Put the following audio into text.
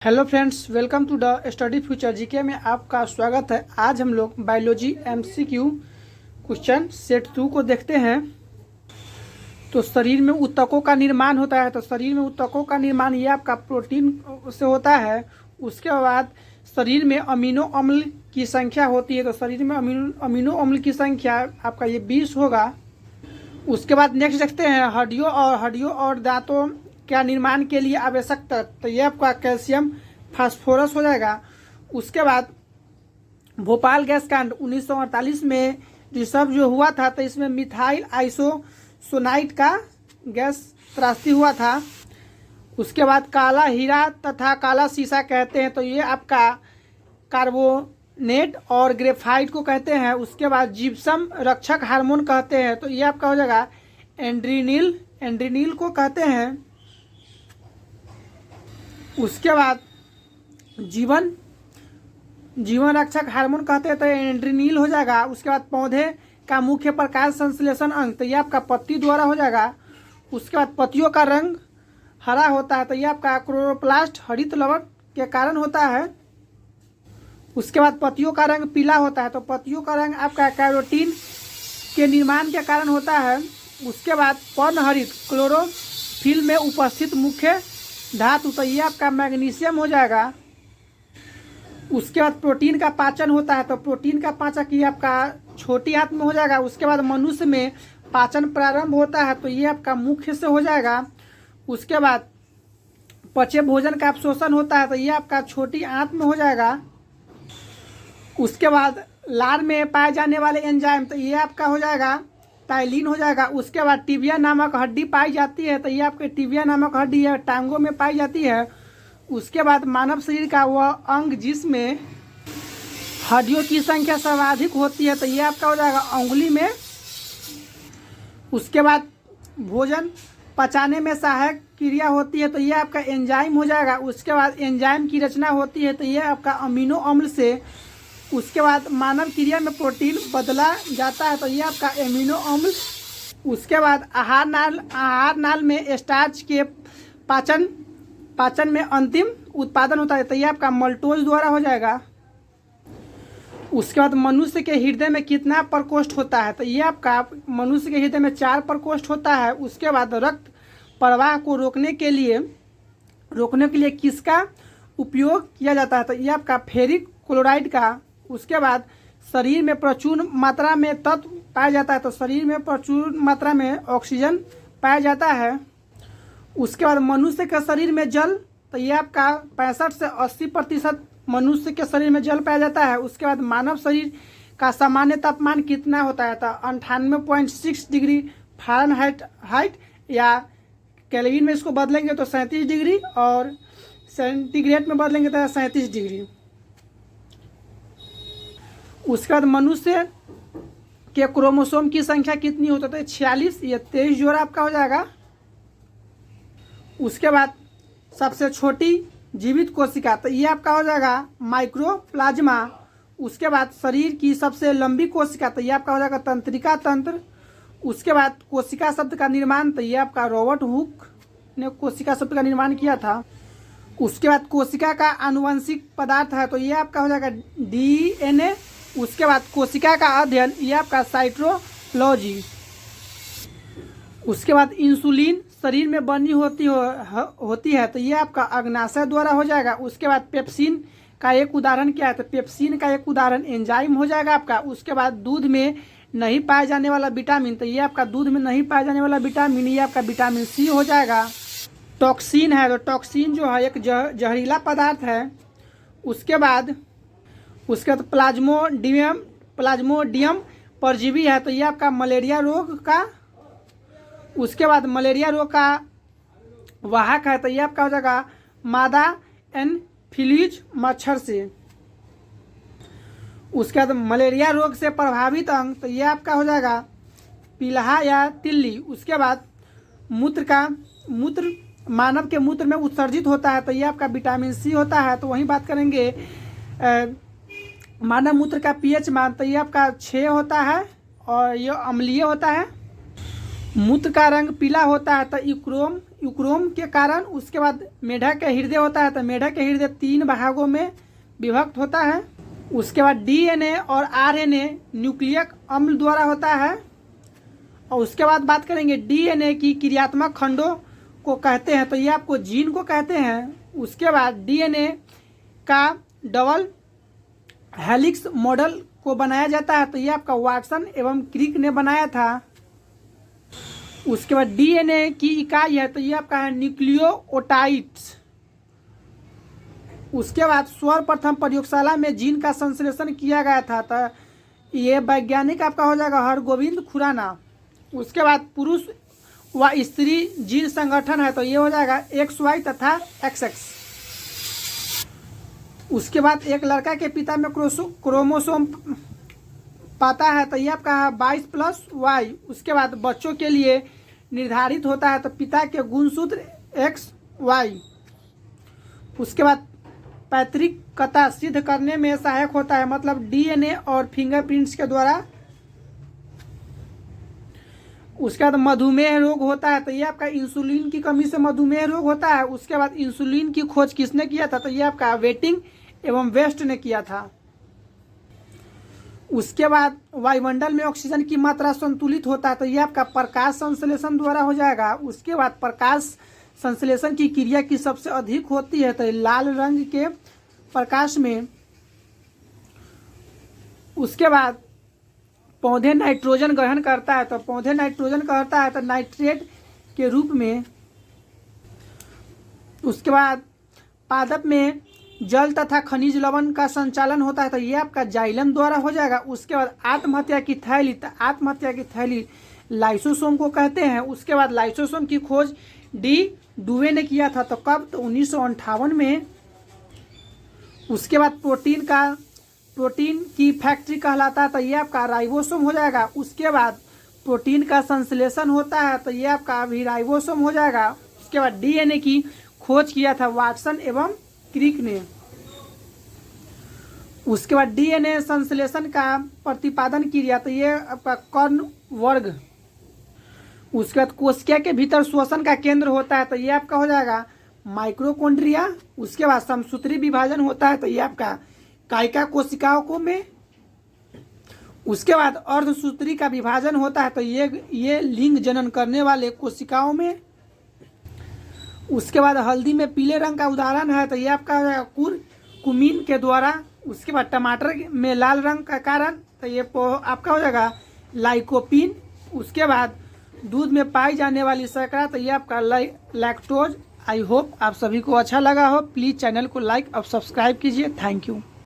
Hello friends, welcome to the study future GK में आपका स्वागत है। आज हम लोग बायोलॉजी एमसीक्यू क्वेश्चन सेट 2 को देखते हैं। तो शरीर में ऊतकों का निर्माण होता है। तो शरीर में ऊतकों का निर्माण ये आपका प्रोटीन से होता है। उसके बाद शरीर में अमीनो अम्ल की संख्या होती है। तो शरीर में अमीनो अम्ल की संख्या आपका ये 20 होगा। उसके बाद नेक्स्ट देखते हैं हड्डियों और दांतों क्या निर्माण के लिए आवश्यक तत्व। तो ये आपका कैल्शियम फास्फोरस हो जाएगा। उसके बाद भोपाल गैस कांड 1948 में रिसर्व जो हुआ था, तो इसमें मिथाइल आइसोसोनाइट का गैस त्रासदी हुआ था। उसके बाद काला हीरा तथा काला शीशा कहते हैं, तो ये आपका कार्बोनेट और ग्रेफाइट को कहते हैं। उसके बाद जिप्सम रक्षक हार्मोन कहते हैं, तो ये आपका हो जाएगा एंड्रीनिल को कहते हैं। उसके बाद जीवन रक्षक हार्मोन कहते हैं, तो एंड्रीनिल हो जाएगा। उसके बाद पौधे का मुख्य प्रकाश संश्लेषण अंग, तो ये आपका पत्ती द्वारा हो जाएगा। उसके बाद पत्तियों का रंग हरा होता है, तो ये आपका क्लोरोप्लास्ट हरित लवण के कारण होता है। उसके बाद पत्तियों का रंग पीला होता है, तो पत्तियों का रंग आपका कैरोटीन के निर्माण के कारण होता है। उसके बाद पर्णहरित क्लोरोफिल में उपस्थित मुख्य धातु, तो ये आपका मैग्नीशियम हो जाएगा। उसके बाद प्रोटीन का पाचन होता है, तो प्रोटीन का पाचक ये आपका छोटी आंत में हो जाएगा। उसके बाद मनुष्य में पाचन प्रारंभ होता है, तो ये आपका मुख्य से हो जाएगा। उसके बाद पचे भोजन का अवशोषण होता है, तो ये आपका छोटी आंत में हो जाएगा। उसके बाद लार में पाए जाने वाले एंजाइम, तो ये आपका हो जाएगा टाइलिन हो जाएगा। उसके बाद टिबिया नामक हड्डी पाई जाती है, तो ये आपके टिबिया नामक हड्डी है टांगों में पाई जाती है। उसके बाद मानव शरीर का वह अंग जिसमें हड्डियों की संख्या सर्वाधिक होती है, तो ये आपका हो जाएगा अंगुली में। उसके बाद भोजन पचाने में सहायक क्रिया होती है, तो ये आपका एंजाइम हो जाएगा। उसके बाद एंजाइम की रचना होती है, तो ये आपका अमीनो अम्ल से। उसके बाद मानव क्रिया में प्रोटीन बदला जाता है, तो ये आपका एमिनो अम्ल। उसके बाद आहार नाल में स्टार्च के पाचन में अंतिम उत्पादन होता है, तो ये आपका मल्टोज द्वारा हो जाएगा। उसके बाद मनुष्य के हृदय में कितना प्रकोष्ठ होता है, तो ये आपका मनुष्य के हृदय में 4 प्रकोष्ठ होता है। उसके बाद रक्त प्रवाह को रोकने के लिए किसका उपयोग किया जाता है, तो ये आपका फेरिक क्लोराइड का। उसके बाद शरीर में प्रचुर मात्रा में तत्व पाया जाता है, तो शरीर में प्रचुर मात्रा में ऑक्सीजन पाया जाता है। उसके बाद मनुष्य के शरीर में जल, तो ये आपका 65 से 80% मनुष्य के शरीर में जल पाया जाता है। उसके बाद मानव शरीर का सामान्य तापमान कितना होता है, तो 98.6 डिग्री फ़ारेनहाइट या केल्विन में इसको बदलेंगे तो 37 डिग्री, और सेंटीग्रेड में बदलेंगे तो 37 डिग्री। उसके बाद मनुष्य के क्रोमोसोम की संख्या कितनी होती है, तो 46, ये 23 जोड़ा आपका हो जाएगा। उसके बाद सबसे छोटी जीवित कोशिका, तो ये आपका हो जाएगा माइक्रोप्लाज्मा। उसके बाद शरीर की सबसे लंबी कोशिका, तो ये आपका हो जाएगा तंत्रिका तंत्र। उसके बाद कोशिका शब्द का निर्माण, तो ये आपका रॉबर्ट हुक ने कोशिका शब्द का निर्माण किया था। उसके बाद कोशिका का आनुवंशिक पदार्थ है, तो ये आपका हो जाएगा DNA। उसके बाद कोशिका का अध्ययन, ये आपका साइटोलॉजी। उसके बाद इंसुलिन शरीर में बनी होती है, तो ये आपका अग्नाशय द्वारा हो जाएगा। उसके बाद पेप्सिन का एक उदाहरण क्या है, तो पेप्सिन का एक उदाहरण एंजाइम हो जाएगा आपका। उसके बाद दूध में नहीं पाए जाने वाला विटामिन, तो ये आपका दूध में नहीं पाए जाने वाला विटामिन, ये आपका विटामिन C हो जाएगा। टॉक्सिन है, तो टॉक्सिन जो है एक जहरीला पदार्थ है। उसके बाद प्लाज्मोडियम परजीवी है, तो ये आपका मलेरिया रोग का। उसके बाद मलेरिया रोग का वाहक है, तो ये आपका हो जाएगा मादा एनफिलीज मच्छर से। उसके बाद मलेरिया रोग से प्रभावित अंग, तो ये आपका हो जाएगा पीलहा या तिल्ली। उसके बाद मूत्र मानव के मूत्र में उत्सर्जित होता है, तो ये आपका विटामिन C होता है। तो वहीं बात करेंगे मानव मूत्र का pH मान, तो ये आपका 6 होता है और ये अम्लीय होता है। मूत्र का रंग पीला होता है, तो यूक्रोम के कारण उसके बाद मेढक के हृदय होता है, तो मेढक के हृदय 3 भागों में विभक्त होता है। उसके बाद डीएनए और आरएनए न्यूक्लियक अम्ल द्वारा होता है। और उसके बाद बात करेंगे डीएनए की क्रियात्मक खंडों को कहते हैं, तो ये आपको जीन को कहते हैं। उसके बाद डीएनए का डबल हेलिक्स मॉडल को बनाया जाता है, तो ये आपका वाटसन एवं क्रिक ने बनाया था। उसके बाद डीएनए की इकाई है, तो ये आपका है न्यूक्लियोटाइड्स। उसके बाद सर्वप्रथम प्रयोगशाला में जीन का संश्लेषण किया गया था, तो ये वैज्ञानिक आपका हो जाएगा हरगोविंद खुराना। उसके बाद पुरुष व स्त्री जीन संगठन है, तो ये हो जाएगा XY तथा XX। उसके बाद एक लड़का के पिता में क्रोमोसोम पाता है, तो ये आपका है 22+Y। उसके बाद बच्चों के लिए निर्धारित होता है, तो पिता के गुणसूत्र XY। उसके बाद पैतृकता सिद्ध करने में सहायक होता है, मतलब डीएनए और फिंगरप्रिंट्स के द्वारा। उसके बाद मधुमेह रोग होता है, तो ये आपका इंसुलिन की कमी से मधुमेह रोग होता है। उसके बाद इंसुलिन की खोज किसने किया था, तो ये आपका वेटिंग एवं वेस्ट ने किया था। उसके बाद वायुमंडल में ऑक्सीजन की मात्रा संतुलित होता है, तो ये आपका प्रकाश संश्लेषण द्वारा हो जाएगा। उसके बाद प्रकाश संश्लेषण की क्रिया की सबसे अधिक होती है, तो लाल रंग के प्रकाश में। उसके बाद पौधे नाइट्रोजन ग्रहण करता है, तो पौधे नाइट्रोजन करता है तो नाइट्रेट के रूप में। उसके बाद पादप में जल तथा खनिज लवण का संचालन होता है, तो ये आपका जाइलम द्वारा हो जाएगा। उसके बाद आत्महत्या की थैली, तो आत्महत्या की थैली लाइसोसोम को कहते हैं। उसके बाद लाइसोसोम की खोज डी डुवे ने किया था, तो कब, तो 1958 में। उसके बाद प्रोटीन की फैक्ट्री कहलाता है, तो ये आपका राइबोसोम हो जाएगा। उसके बाद प्रोटीन का संश्लेषण होता है, तो ये आपका भी राइबोसोम हो जाएगा। उसके बाद डीएनए की खोज किया था वाटसन एवं क्रिक ने। उसके बाद डीएनए संश्लेषण का प्रतिपादन किया, तो ये आपका कर्नवर्ग। उसके बाद कोशिका के भीतर श्वसन का केंद्र होता है, तो ये आपका हो जाएगा माइक्रोकॉन्ड्रिया। उसके बाद समसूत्री विभाजन होता है, तो ये आपका कायिका कोशिकाओं को में। उसके बाद अर्धसूत्री का विभाजन होता है, तो ये लिंग जनन करने वाले कोशिकाओं में। उसके बाद हल्दी में पीले रंग का उदाहरण है, तो ये आपका कुमीन के द्वारा। उसके बाद टमाटर में लाल रंग का कारण, तो ये आपका हो जाएगा लाइकोपीन। उसके बाद दूध में पाई जाने वाली शर्करा, तो ये आपका लैक्टोज। आई होप आप सभी को अच्छा लगा हो। प्लीज़ चैनल को लाइक और सब्सक्राइब कीजिए। Thank you.